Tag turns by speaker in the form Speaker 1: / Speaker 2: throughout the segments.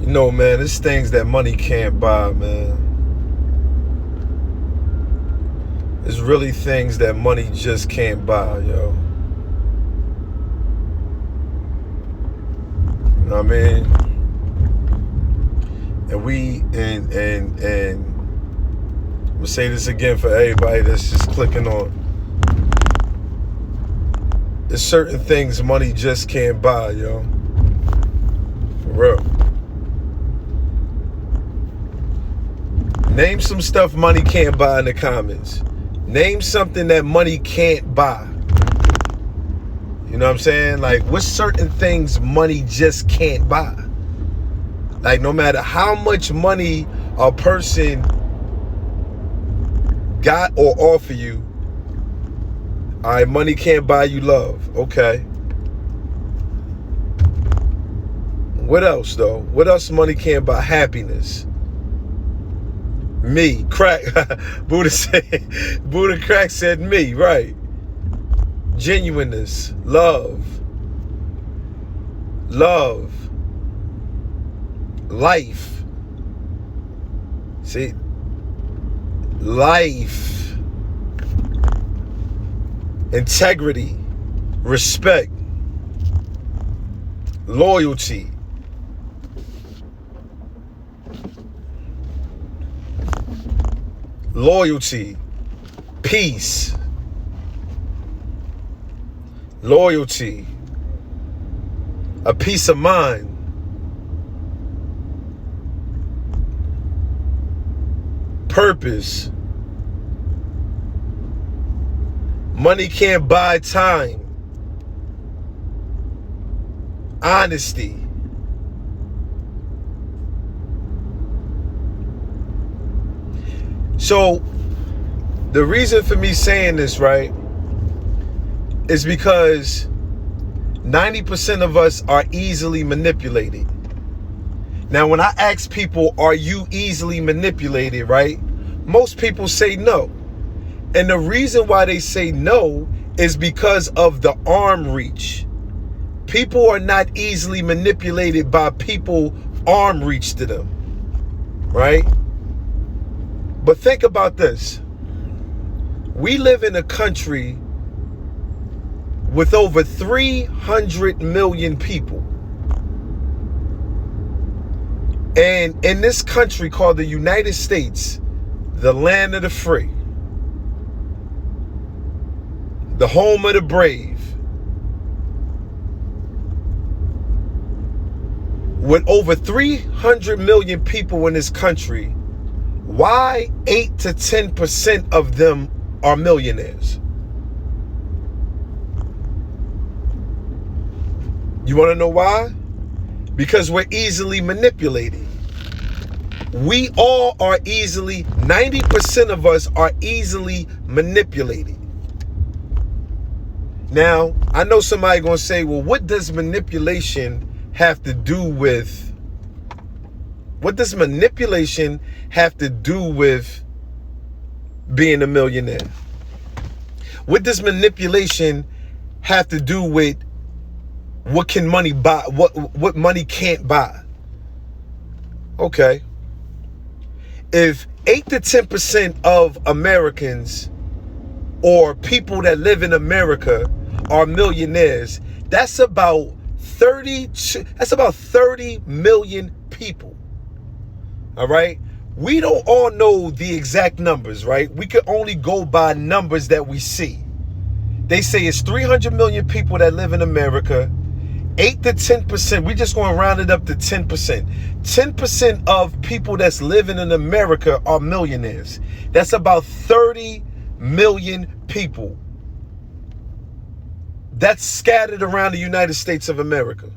Speaker 1: No, man, it's things that money can't buy, man. It's really things that money just can't buy, yo. You know what I mean? And I'm gonna say this again for everybody that's just clicking on. There's certain things money just can't buy, yo. For real. Name some stuff money can't buy in the comments. Name something that money can't buy. You know what I'm saying? Like, what's certain things money just can't buy? Like, no matter how much money a person got or offer you, all right, money can't buy you love. Okay. What else, though? What else money can't buy? Happiness. Me. Crack. Buddha Crack said me, right. Genuineness. Love. Life. See? Life. Integrity. Respect. Loyalty. Peace. Loyalty. A peace of mind. Purpose. Money can't buy time. Honesty. So, the reason for me saying this, right, is because 90% of us are easily manipulated. Now, when I ask people, are you easily manipulated, right? Most people say no. And the reason why they say no is because of the arm reach. People are not easily manipulated by people arm reach to them, right? But think about this. We live in a country with over 300 million people. And in this country called the United States, the land of the free, the home of the brave, with over 300 million people in this country, why 8 to 10% of them are millionaires? You want to know why? Because we're easily manipulated. We all are easily, 90% of us are easily manipulated. Now, I know somebody going to say, well, what does manipulation have to do with, being a millionaire? What does manipulation have to do with what can money buy, what money can't buy? Okay. If 8 to 10% of Americans or people that live in America are millionaires, that's about 30 million people. All right? We don't all know the exact numbers, right? We can only go by numbers that we see. They say it's 300 million people that live in America. 8 to 10%, we're just going to round it up to 10%. 10% of people that's living in America are millionaires. That's about 30 million people. That's scattered around the United States of America.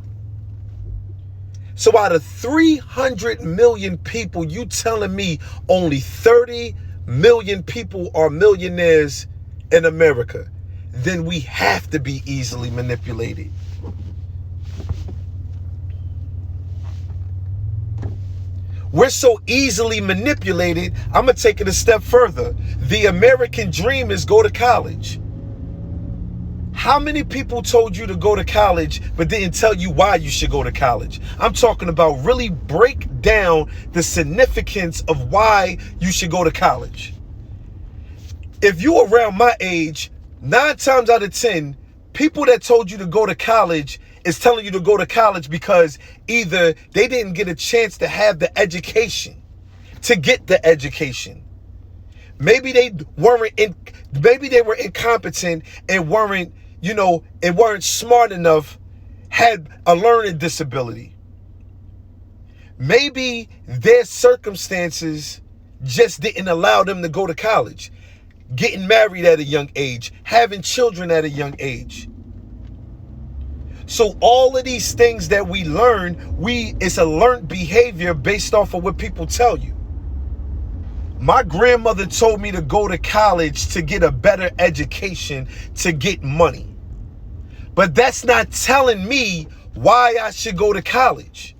Speaker 1: So out of 300 million people, you telling me only 30 million people are millionaires in America? Then we have to be easily manipulated. We're so easily manipulated, I'm going to take it a step further. The American dream is go to college. How many people told you to go to college but didn't tell you why you should go to college? I'm talking about really break down the significance of why you should go to college. If you around my age, 9 times out of 10, people that told you to go to college is telling you to go to college because either they didn't get a chance to have the education, to get the education. Maybe they were incompetent and weren't smart enough, had a learning disability. Maybe their circumstances just didn't allow them to go to college. Getting married at a young age, having children at a young age. So all of these things that we learn, it's a learned behavior based off of what people tell you. My grandmother told me to go to college to get a better education, to get money. But that's not telling me why I should go to college.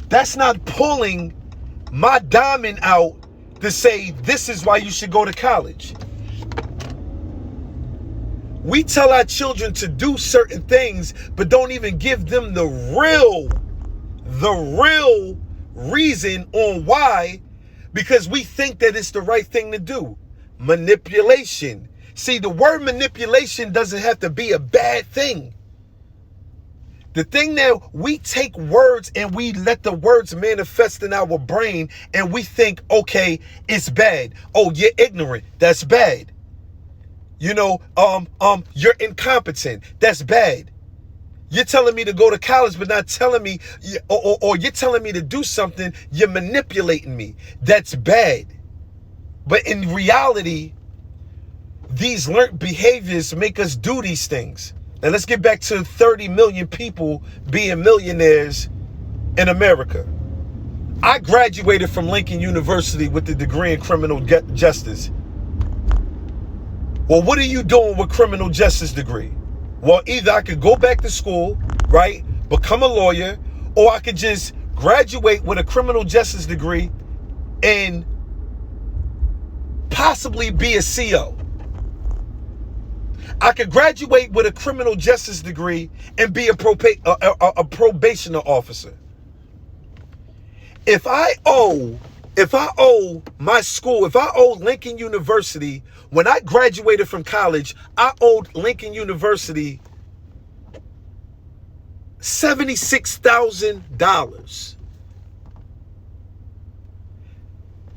Speaker 1: That's not pulling my diamond out to say this is why you should go to college. We tell our children to do certain things, but don't even give them the real reason on why, because we think that it's the right thing to do. Manipulation. See, the word manipulation doesn't have to be a bad thing. The thing that we take words and we let the words manifest in our brain and we think, okay, it's bad. Oh, you're ignorant. That's bad. You're incompetent. That's bad. You're telling me to go to college, but not telling me, or you're telling me to do something, you're manipulating me. That's bad. But in reality, these learned behaviors make us do these things. Now let's get back to 30 million people being millionaires in America. I graduated from Lincoln University with a degree in criminal justice. Well, what are you doing with criminal justice degree? Well, either I could go back to school, right, become a lawyer, or I could just graduate with a criminal justice degree and possibly be a CO. I could graduate with a criminal justice degree and be a probationer officer. If I owe my school, if I owe Lincoln University, when I graduated from college, I owed Lincoln University $76,000.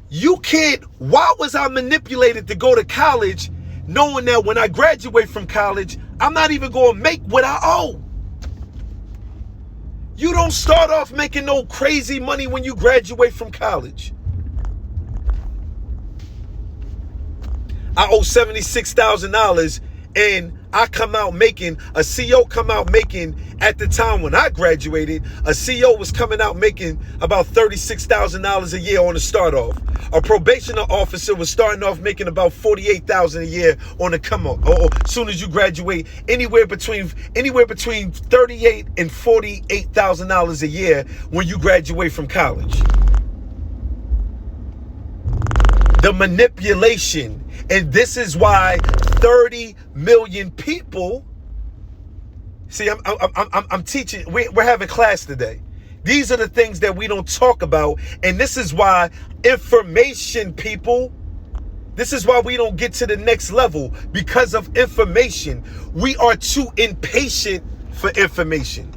Speaker 1: You can't, why was I manipulated to go to college knowing that when I graduate from college, I'm not even going to make what I owe? You don't start off making no crazy money when you graduate from college. I owe $76,000 and I come out making, a CO come out making, at the time when I graduated, a CO was coming out making about $36,000 a year on the start off. A probationer officer was starting off making about $48,000 a year on the come up. As soon as you graduate, anywhere between $38,000 and $48,000 a year when you graduate from college. The manipulation. And this is why 30 million people, see, I'm teaching, we're having class today. These are the things that we don't talk about. And this is why information, people, this is why we don't get to the next level, because of information. We are too impatient for information.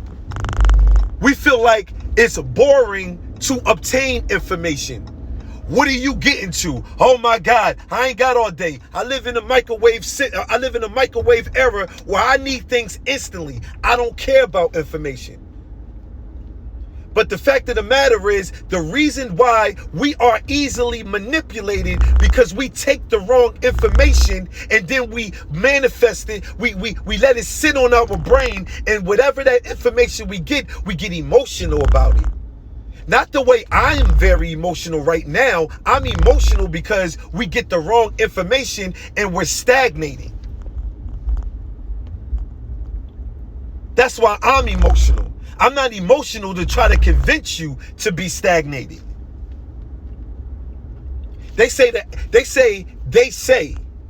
Speaker 1: We feel like it's boring to obtain information. What are you getting to? Oh my God, I ain't got all day. I live in a microwave era where I need things instantly. I don't care about information. But the fact of the matter is, the reason why we are easily manipulated because we take the wrong information and then we manifest it. We let it sit on our brain, and whatever that information we get emotional about it. Not the way I am very emotional right now. I'm emotional because we get the wrong information and we're stagnating. That's why I'm emotional. I'm not emotional to try to convince you to be stagnated. They say,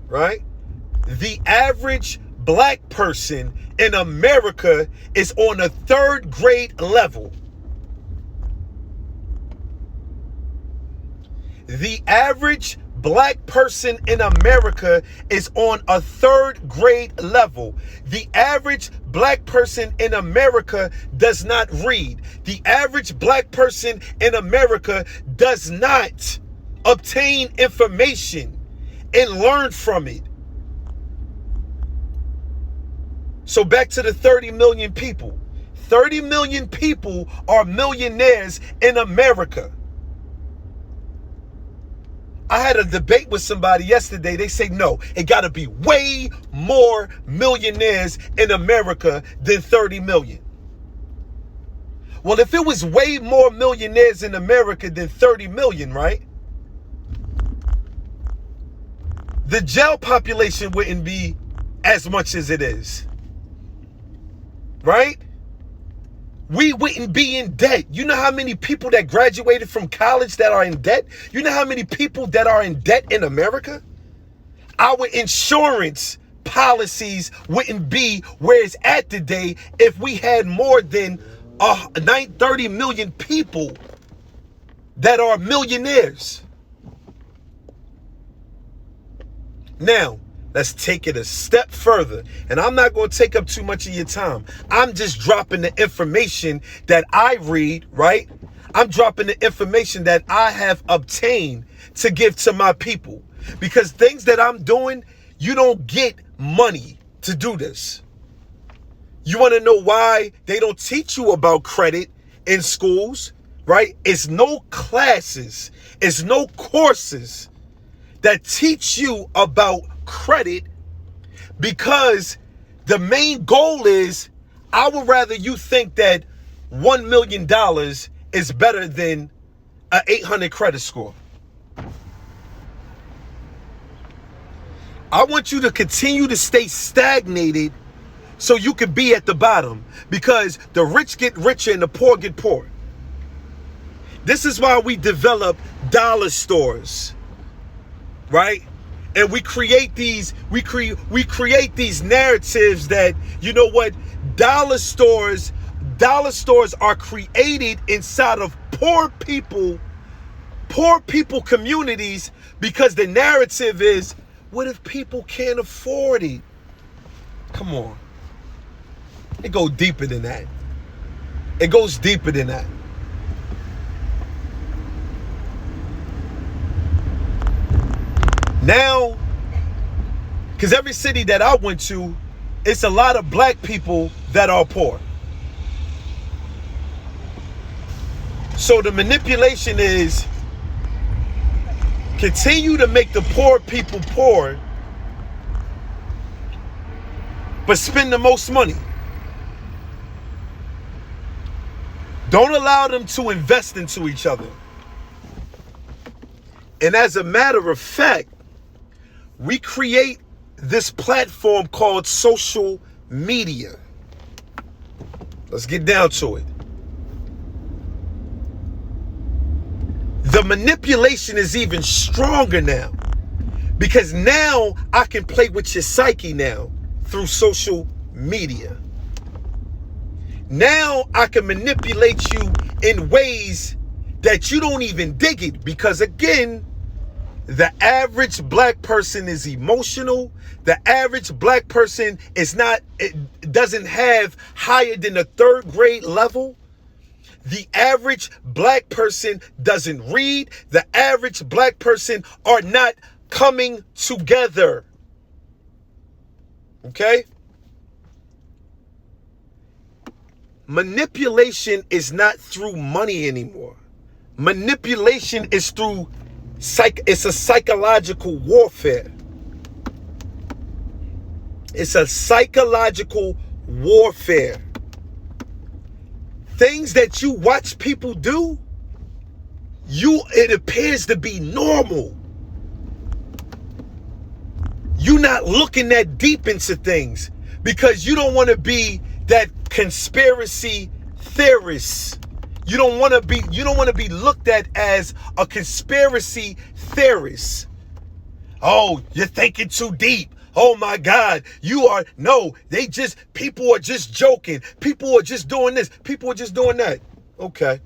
Speaker 1: right? The average black person in America is on a third grade level. The average black person in America is on a third grade level. The average black person in America does not read. The average black person in America does not obtain information and learn from it. So back to the 30 million people. 30 million people are millionaires in America. I had a debate with somebody yesterday. They say, no, it got to be way more millionaires in America than 30 million. Well, if it was way more millionaires in America than 30 million, right? The jail population wouldn't be as much as it is. Right? We wouldn't be in debt. You know how many people that graduated from college that are in debt? You know how many people that are in debt in America? Our insurance policies wouldn't be where it's at today if we had more than 30 million people that are millionaires. Now, let's take it a step further. And I'm not going to take up too much of your time. I'm just dropping the information that I read, right? I'm dropping the information that I have obtained to give to my people. Because things that I'm doing, you don't get money to do this. You want to know why they don't teach you about credit in schools, right? It's no classes, it's no courses that teach you about credit, because the main goal is, I would rather you think that $1 million is better than an 800 credit score. I want you to continue to stay stagnated so you can be at the bottom, because the rich get richer and the poor get poor. This is why we develop dollar stores, right? And we create these narratives that, you know what, dollar stores are created inside of poor people communities, because the narrative is, what if people can't afford it? Come on. It goes deeper than that. It goes deeper than that. Now, because every city that I went to, it's a lot of black people that are poor. So the manipulation is, continue to make the poor people poor, but spend the most money. Don't allow them to invest into each other. And as a matter of fact, we create this platform called social media. Let's get down to it. The manipulation is even stronger now, because now I can play with your psyche now through social media. Now I can manipulate you in ways that you don't even dig it, because again, the average black person is emotional. The average black person doesn't have higher than a third grade level. The average black person doesn't read. The average black person are not coming together. Okay? Manipulation is not through money anymore. Manipulation is through it's a psychological warfare. It's a psychological warfare. Things that you watch people do, it appears to be normal. You're not looking that deep into things because you don't want to be that conspiracy theorist. You don't want to be looked at as a conspiracy theorist. Oh, you're thinking too deep. Oh my God, people are just joking. People are just doing this. People are just doing that. Okay.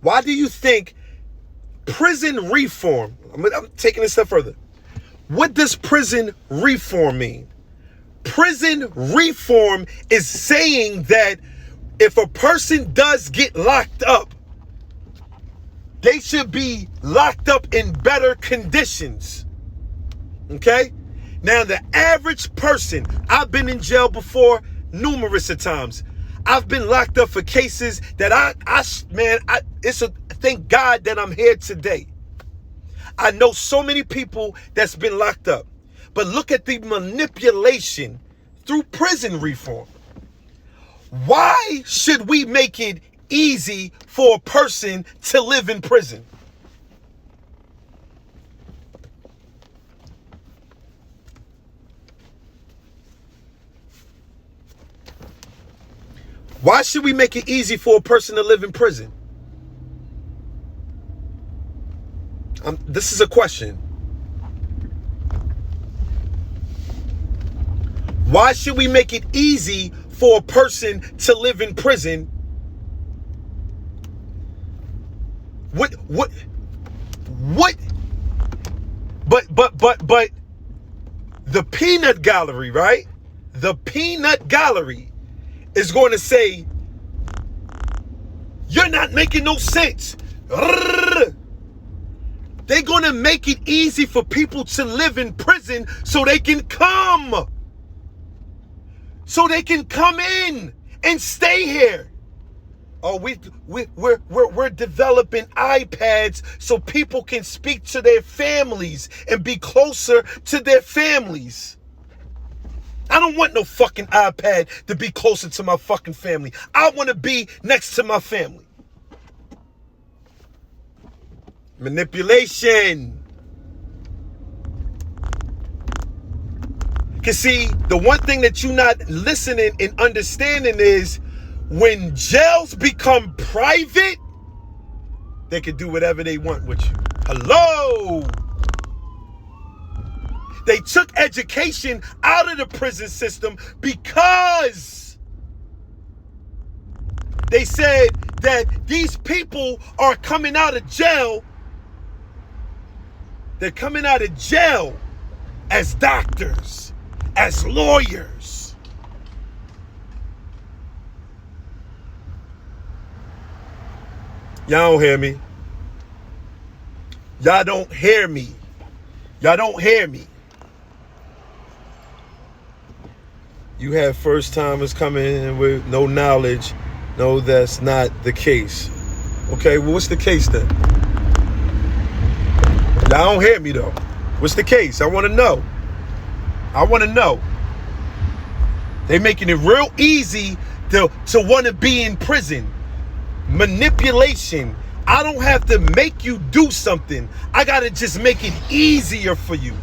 Speaker 1: Why do you think prison reform, I'm taking it a step further. What does prison reform mean? Prison reform is saying that if a person does get locked up, they should be locked up in better conditions. Okay? Now, the average person, I've been in jail before numerous of times. I've been locked up for cases that thank God that I'm here today. I know so many people that's been locked up. But look at the manipulation through prison reform. Why should we make it easy for a person to live in prison? Why should we make it easy for a person to live in prison? This is a question. Why should we make it easy for a person to live in prison? What? But the peanut gallery, right? The peanut gallery is going to say, you're not making no sense. They're going to make it easy for people to live in prison so they can come. So they can come in and stay here. Oh, we're developing iPads so people can speak to their families and be closer to their families. I don't want no fucking iPad to be closer to my fucking family. I want to be next to my family. Manipulation. Because see, the one thing that you're not listening and understanding is when jails become private, they can do whatever they want with you. Hello? They took education out of the prison system because they said that these people are coming out of jail. They're coming out of jail as doctors, as lawyers. Y'all don't hear me. Y'all don't hear me. Y'all don't hear me. You have first timers coming in with no knowledge. No, that's not the case. Okay, well, what's the case then? Y'all don't hear me though. What's the case? I want to know. I want to know. They making it real easy to want to be in prison. Manipulation. I don't have to make you do something. I got to just make it easier for you.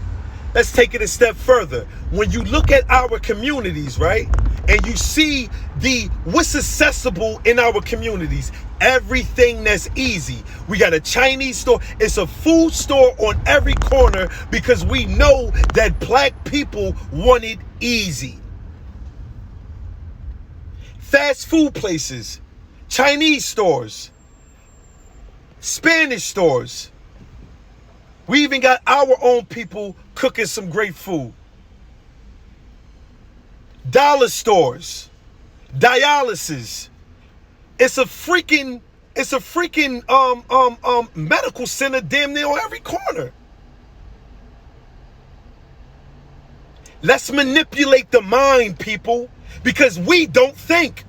Speaker 1: Let's take it a step further. When you look at our communities, right? And you see what's accessible in our communities, everything that's easy. We got a Chinese store. It's a food store on every corner because we know that black people want it easy. Fast food places, Chinese stores, Spanish stores. We even got our own people cooking some great food. Dollar stores, dialysis. It's a freaking medical center damn near on every corner. Let's manipulate the mind, people, because we don't think.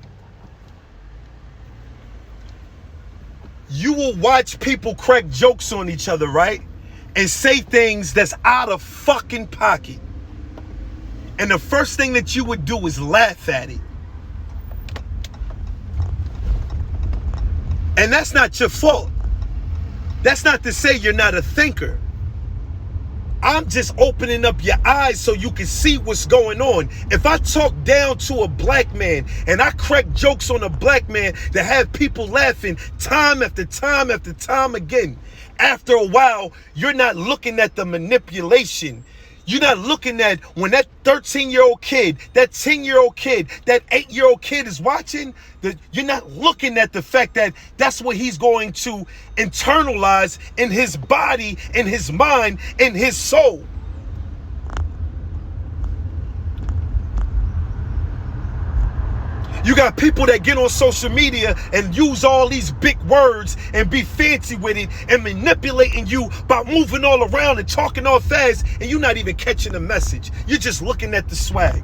Speaker 1: You will watch people crack jokes on each other, right? And say things that's out of fucking pocket. And the first thing that you would do is laugh at it. And that's not your fault. That's not to say you're not a thinker. I'm just opening up your eyes so you can see what's going on. If I talk down to a black man and I crack jokes on a black man that have people laughing time after time after time again, after a while, you're not looking at the manipulation. You're not looking at when that 13-year-old kid, that 10-year-old kid, that 8-year-old kid is watching, you're not looking at the fact that that's what he's going to internalize in his body, in his mind, in his soul. You got people that get on social media and use all these big words and be fancy with it and manipulating you by moving all around and talking all fast, and you're not even catching the message. You're just looking at the swag.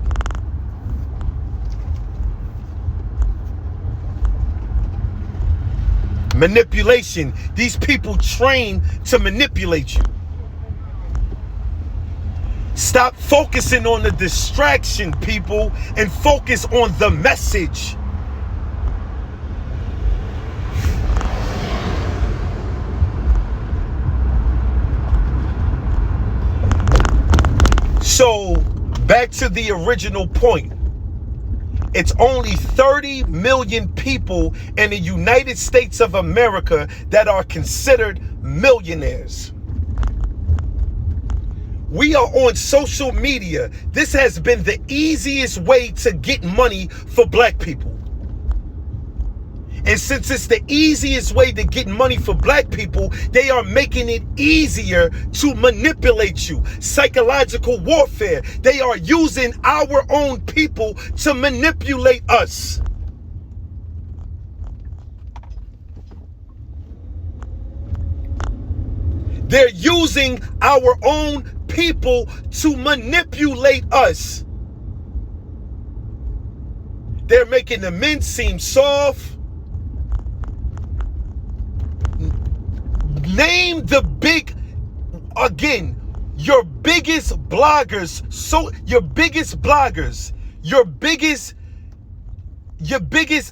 Speaker 1: Manipulation. These people train to manipulate you. Stop focusing on the distraction, people, and focus on the message. So, back to the original point. It's only 30 million people in the United States of America that are considered millionaires. We are on social media. This has been the easiest way to get money for black people. And since it's the easiest way to get money for black people, they are making it easier to manipulate you. Psychological warfare. They are using our own people to manipulate us. They're using our own people to manipulate us. They're making the men seem soft. Name the your biggest bloggers, your biggest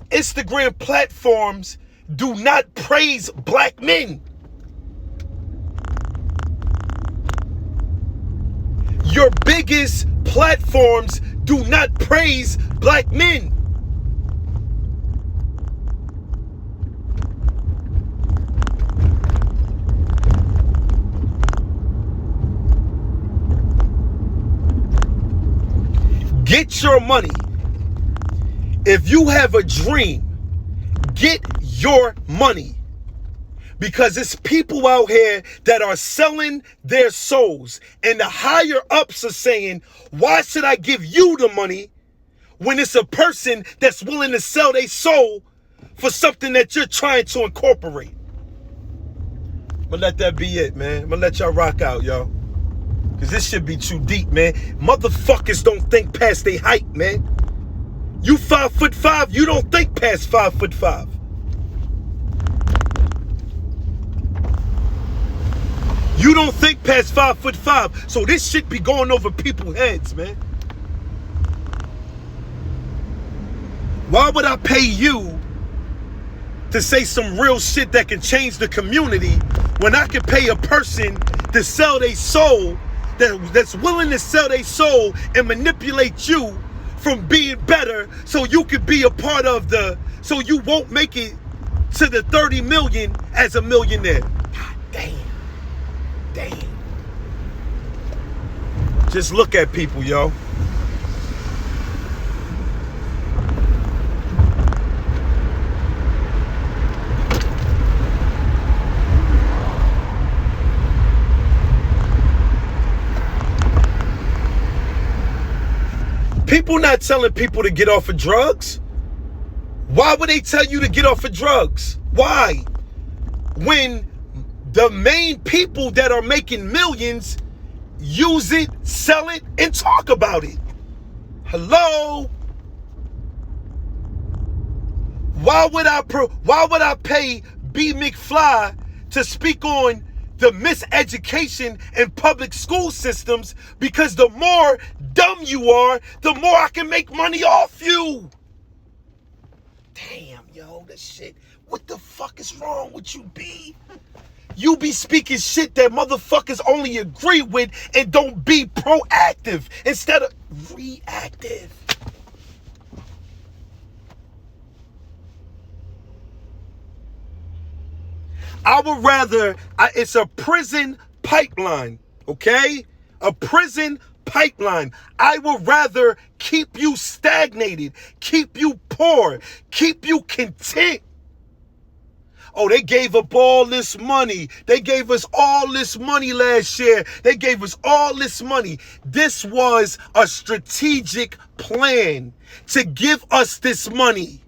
Speaker 1: Instagram platforms do not praise black men. Your biggest platforms do not praise black men. Get your money. If you have a dream, get your money. Because it's people out here that are selling their souls. And the higher ups are saying, why should I give you the money when it's a person that's willing to sell their soul for something that you're trying to incorporate? I'm gonna let that be it, man. I'm gonna let y'all rock out, y'all. Because this should be too deep, man. Motherfuckers don't think past their height, man. You 5'5", you don't think past 5'5". You don't think past 5'5", so this shit be going over people's heads, man. Why would I pay you to say some real shit that can change the community when I can pay a person to sell their soul, that's willing to sell their soul and manipulate you from being better so you could be a part of so you won't make it to the 30 million as a millionaire? God damn. Damn. Just look at people, yo. People not telling people to get off of drugs. Why would they tell you to get off of drugs? Why? When the main people that are making millions use it, sell it, and talk about it. Hello? Why would I pay B. McFly to speak on the miseducation in public school systems? Because the more dumb you are, the more I can make money off you. Damn, yo, this shit. What the fuck is wrong with you, B? You be speaking shit that motherfuckers only agree with and don't be proactive instead of reactive. I would rather, it's a prison pipeline, okay? a prison pipeline. I would rather keep you stagnated, keep you poor, keep you content. Oh, they gave up all this money. They gave us all this money last year. They gave us all this money. This was a strategic plan to give us this money.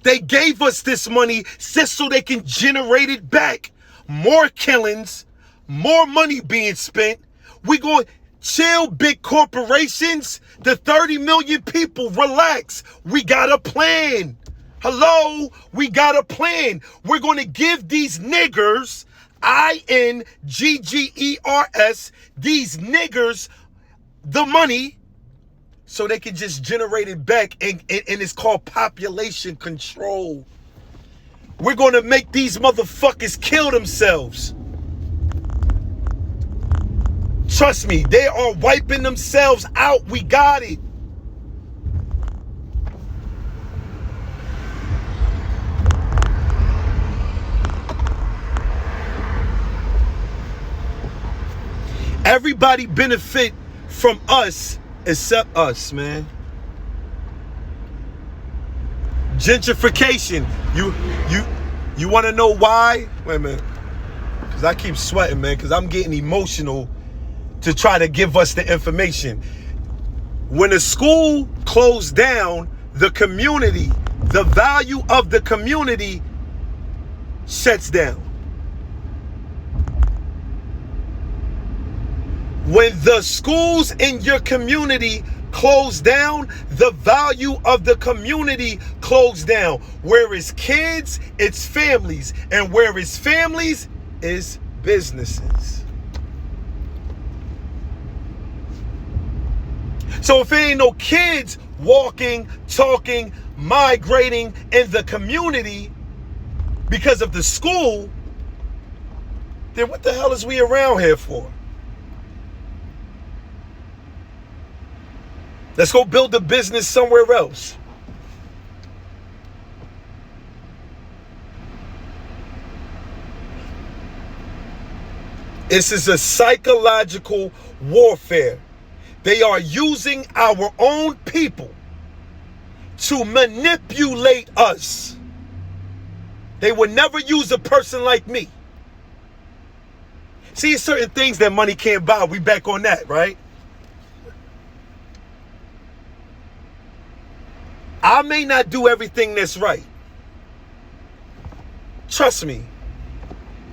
Speaker 1: They gave us this money just so they can generate it back. More killings, more money being spent. We going chill, big corporations. The 30 million people, relax. We got a plan. Hello, we got a plan. We're going to give these niggers, INGGERS, these niggers the money so they can just generate it back, and it's called population control. We're going to make these motherfuckers kill themselves. Trust me, they are wiping themselves out. We got it. Everybody benefit from us except us, man. Gentrification. You want to know why? Wait a minute. Because I keep sweating, man, because I'm getting emotional to try to give us the information. When a school closed down, the community, the value of the community shuts down. When the schools in your community close down, the value of the community closed down. Where is kids, it's families. And where is families, is businesses. So if there ain't no kids walking, talking, migrating in the community because of the school, then what the hell is we around here for? Let's go build a business somewhere else. This is a psychological warfare. They are using our own people to manipulate us. They would never use a person like me. See, certain things that money can't buy. We back on that, right? I may not do everything that's right. Trust me.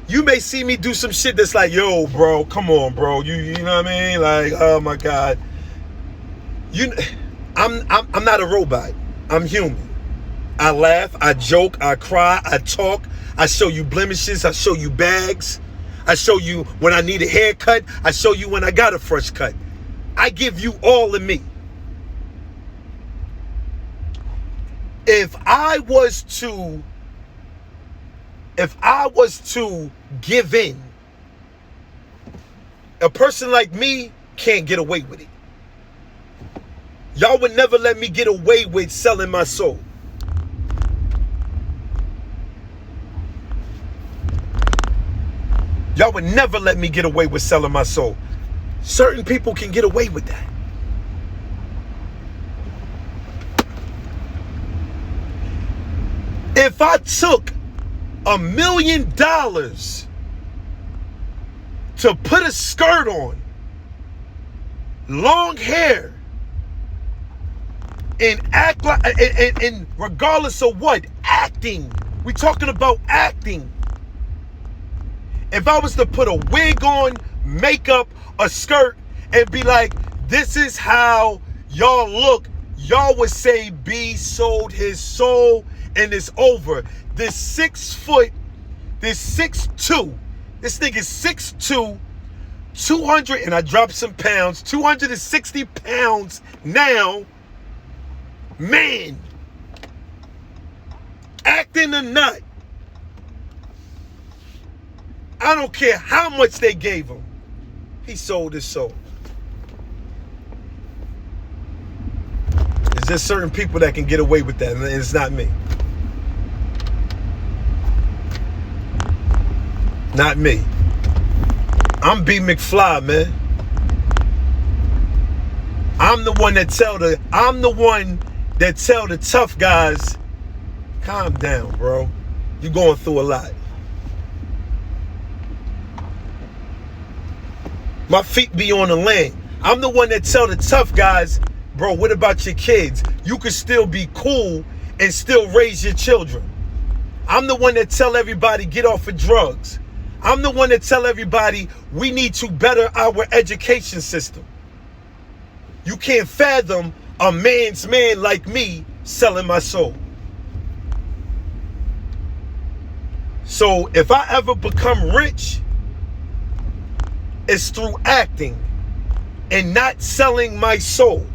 Speaker 1: You may see me do some shit that's like, yo, bro, come on, bro. You know what I mean? Like, oh my God. I'm not a robot. I'm human. I laugh, I joke, I cry, I talk. I show you blemishes, I show you bags. I show you when I need a haircut. I show you when I got a fresh cut. I give you all of me. If I was to give in, a person like me can't get away with it. Y'all would never let me get away with selling my soul. Y'all would never let me get away with selling my soul. Certain people can get away with that. If I took $1 million to put a skirt on, long hair, and act like, and regardless of what, acting, we talking about acting. If I was to put a wig on, makeup, a skirt, and be like, this is how y'all look, y'all would say B sold his soul and it's over. This 6 foot, this 6'2", this nigga 6'2", 200, and I dropped some pounds, 260 pounds now, man, acting a nut. I don't care how much they gave him. He sold his soul. There's just certain people that can get away with that, and it's not me. Not me. I'm B McFly, man. I'm the one that tell the tough guys, calm down, bro. You're going through a lot. My feet be on the land. I'm the one that tell the tough guys, bro, what about your kids? You could still be cool and still raise your children. I'm the one that tell everybody get off of drugs. I'm the one that tell everybody we need to better our education system. You can't fathom a man's man like me selling my soul. So if I ever become rich, it's through acting and not selling my soul.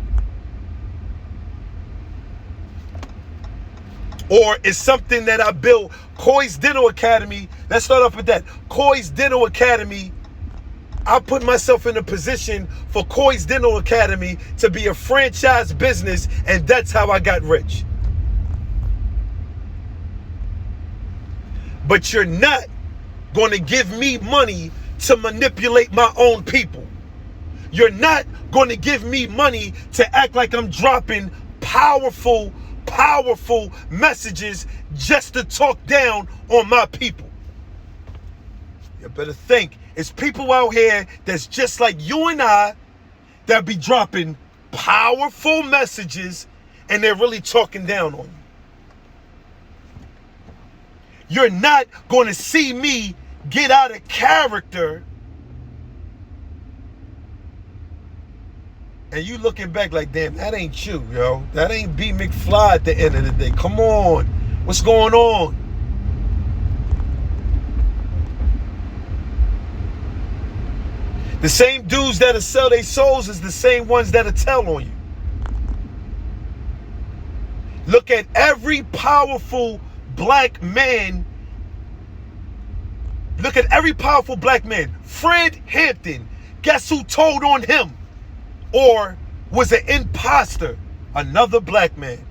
Speaker 1: Or it's something that I built. Coy's Dental Academy, let's start off with that. Coy's Dental Academy, I put myself in a position for Coy's Dental Academy to be a franchise business, and that's how I got rich. But you're not going to give me money to manipulate my own people. You're not going to give me money to act like I'm dropping powerful messages just to talk down on my people. You better think. It's people out here that's just like you and I that be dropping powerful messages and they're really talking down on you. You're not going to see me get out of character and you looking back like, damn, that ain't you, yo. That ain't B. McFly at the end of the day. Come on. What's going on? The same dudes that'll sell their souls is the same ones that'll tell on you. Look at every powerful black man. Look at every powerful black man. Fred Hampton, guess who told on him? Or was an imposter? Another black man.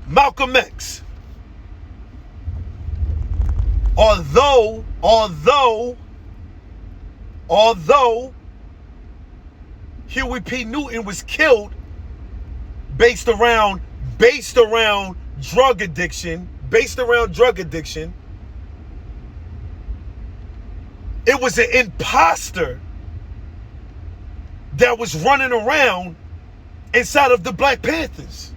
Speaker 1: Malcolm X. Although Huey P. Newton was killed based around drug addiction, it was an imposter that was running around inside of the Black Panthers.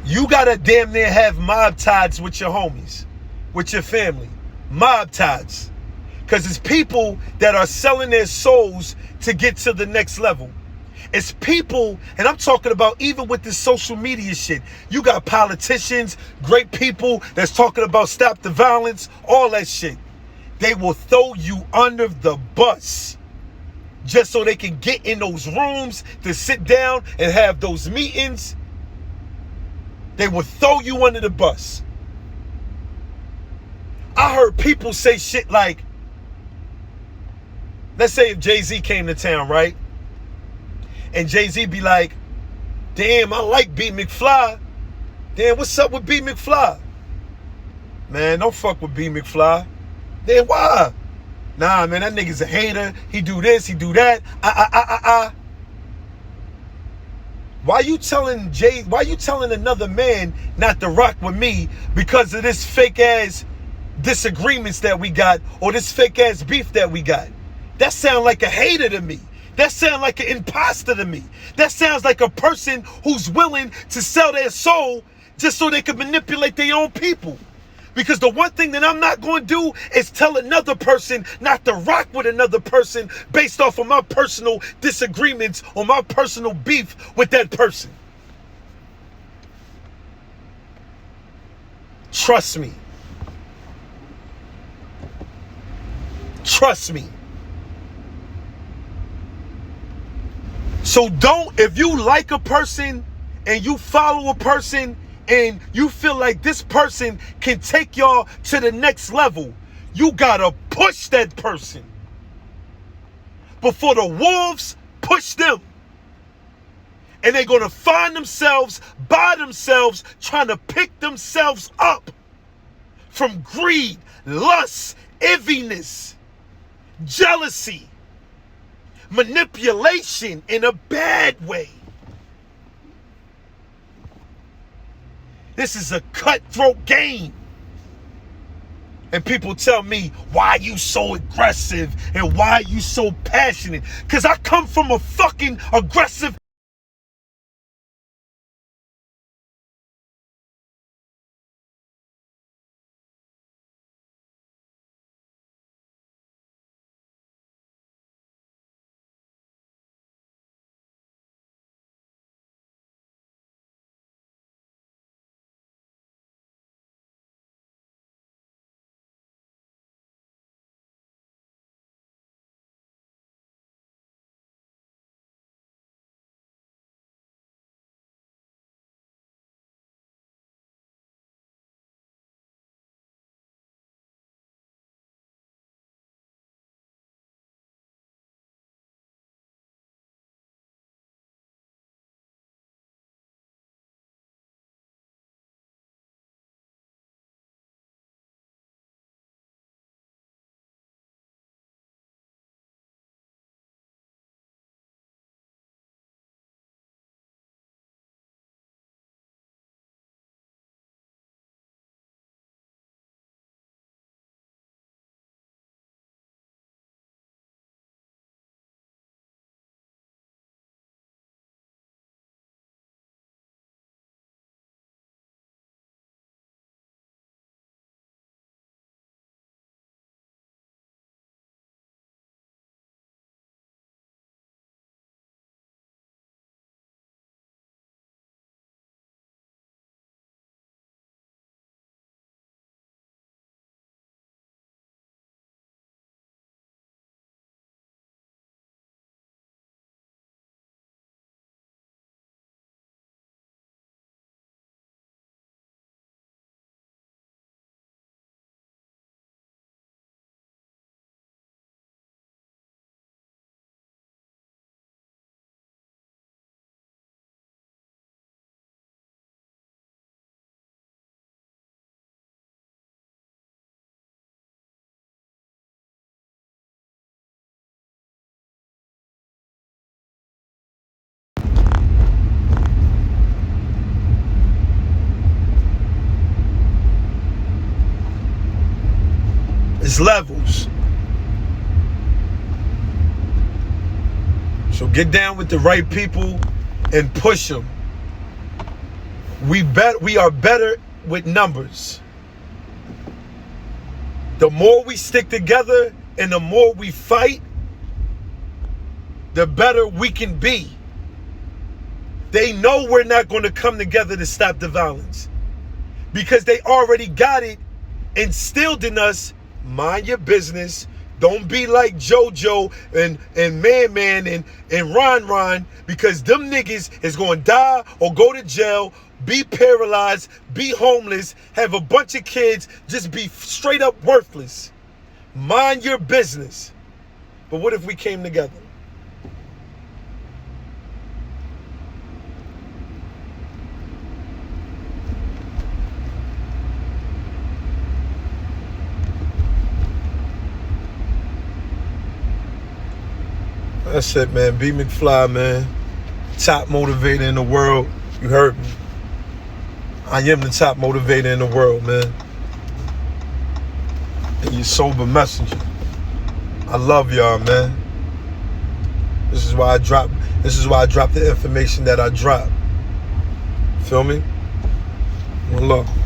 Speaker 1: You gotta damn near have mob ties with your homies, with your family. Mob ties. Because it's people that are selling their souls to get to the next level. It's people, and I'm talking about even with this social media shit. You got politicians, great people that's talking about stop the violence, all that shit. They will throw you under the bus just so they can get in those rooms to sit down and have those meetings. They will throw you under the bus. I heard people say shit like, let's say if Jay-Z came to town, right? And Jay-Z be like, damn, I like B. McFly. Damn, what's up with B. McFly? Man, don't fuck with B. McFly. Then why? Nah, man, that nigga's a hater. He do this, he do that. Why you telling another man not to rock with me because of this fake ass disagreements that we got or this fake ass beef that we got? That sound like a hater to me. That sounds like an imposter to me. That sounds like a person who's willing to sell their soul just so they can manipulate their own people. Because the one thing that I'm not going to do is tell another person not to rock with another person based off of my personal disagreements or my personal beef with that person. Trust me. Trust me. So if you like a person and you follow a person and you feel like this person can take y'all to the next level, you gotta push that person before the wolves push them. And they're gonna find themselves by themselves trying to pick themselves up from greed, lust, enviness, jealousy, manipulation in a bad way. This is a cutthroat game. And people tell me, why are you so aggressive and why are you so passionate? Because I come from a fucking aggressive is levels. So get down with the right people and push them. We are better with numbers. The more we stick together and the more we fight, the better we can be. They know we're not going to come together to stop the violence because they already got it instilled in us. Mind your business. Don't be like JoJo and Man and Ron, because them niggas is going to die or go to jail, be paralyzed, be homeless, have a bunch of kids, just be straight up worthless. Mind your business. But what if we came together? That's it, man. B McFly, man. Top motivator in the world. You heard me. I am the top motivator in the world, man. And your sober messenger. I love y'all, man. This is why I drop the information that I drop. Feel me? One love.